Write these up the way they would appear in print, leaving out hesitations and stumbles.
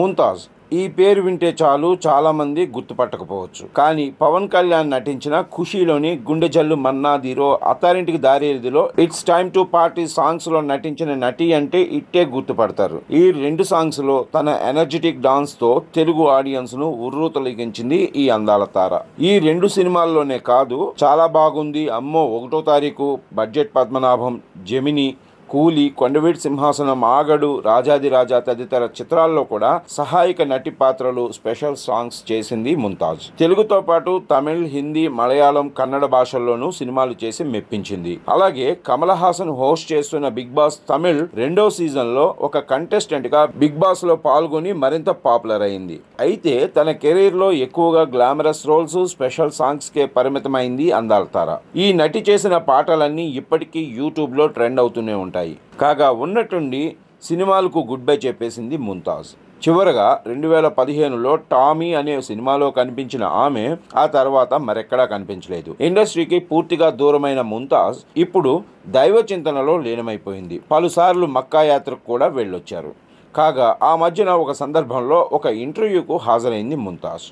ముంతాజ్ ఈ పేరు వింటే చాలు చాలామంది గుర్తుపట్టకపోవచ్చు. కానీ పవన్ కళ్యాణ్ నటించిన ఖుషీలోని గుండె జల్లు మన్నాదిరో, అత్తారింటికి దారేదిలో, ఇట్స్ టైమ్ టు పార్టీ సాంగ్స్లో నటించిన నటి అంటే ఇట్టే గుర్తుపడతారు. ఈ 2 సాంగ్స్లో తన ఎనర్జెటిక్ డాన్స్తో తెలుగు ఆడియన్స్ను ఉర్రూతలిగించింది ఈ అందాల తార. ఈ 2 సినిమాల్లోనే కాదు, చాలా బాగుంది, అమ్మో, 1వ తారీఖు, బడ్జెట్ పద్మనాభం, జెమిని, కూలీ, కొండవీటి సింహాసనం, ఆగడు, రాజాదిరాజా తదితర చిత్రాల్లో కూడా సహాయక నటి పాత్రలు, స్పెషల్ సాంగ్స్ చేసింది ముంతాజ్. తెలుగుతో పాటు తమిళ్, హిందీ, మలయాళం, కన్నడ భాషల్లోనూ సినిమాలు చేసి మెప్పించింది. అలాగే కమల్ హాసన్ హోస్ట్ చేస్తున్న బిగ్ బాస్ తమిళ్ 2వ సీజన్లో ఒక కంటెస్టెంట్ గా బిగ్ బాస్ లో పాల్గొని మరింత పాపులర్ అయింది. అయితే తన కెరీర్ లో ఎక్కువగా గ్లామరస్ రోల్స్, స్పెషల్ సాంగ్స్ కే పరిమితమైంది అందాల తార. ఈ నటి చేసిన పాటలన్నీ ఇప్పటికీ యూట్యూబ్ లో ట్రెండ్ అవుతూనే ఉంటాయి. కాగా ఉన్నట్టుండి సినిమాలకు గుడ్ బై చెప్పేసింది ముంతాజ్. చివరగా 2015లో టామీ అనే సినిమాలో కనిపించిన ఆమె ఆ తర్వాత మరెక్కడా కనిపించలేదు. ఇండస్ట్రీకి పూర్తిగా దూరమైన ముంతాజ్ ఇప్పుడు దైవ చింతనలో లీనమైపోయింది. పలుసార్లు మక్కా యాత్రకు కూడా వెళ్ళొచ్చారు. కాగా ఆ మధ్యన ఒక సందర్భంలో ఒక ఇంటర్వ్యూకు హాజరైంది ముంతాజ్.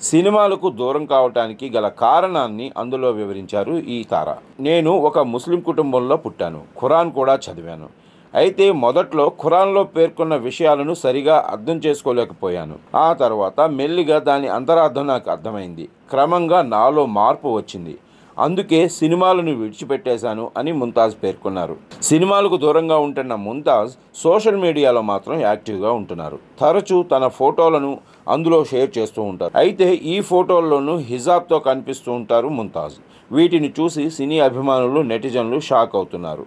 సినిమాలకు దూరం కావటానికి గల కారణాన్ని అందులో వివరించారు ఈ తార. నేను ఒక ముస్లిం కుటుంబంలో పుట్టాను, ఖురాన్ కూడా చదివాను. అయితే మొదట్లో ఖురాన్లో పేర్కొన్న విషయాలను సరిగా అర్థం చేసుకోలేకపోయాను. ఆ తర్వాత మెల్లిగా దాని అంతరార్థం నాకు అర్థమైంది. క్రమంగా నాలో మార్పు వచ్చింది. అందుకే సినిమాలను విడిచిపెట్టేశాను అని ముంతాజ్ పేర్కొన్నారు. సినిమాలకు దూరంగా ఉంటున్న ముంతాజ్ సోషల్ మీడియాలో మాత్రం యాక్టివ్గా ఉంటున్నారు. తరచూ తన ఫోటోలను అందులో షేర్ చేస్తూ ఉంటారు. అయితే ఈ ఫోటోల్లోనూ హిజాబ్తో కనిపిస్తూ ఉంటారు ముంతాజ్. వీటిని చూసి సినీ అభిమానులు, నెటిజన్లు షాక్ అవుతున్నారు.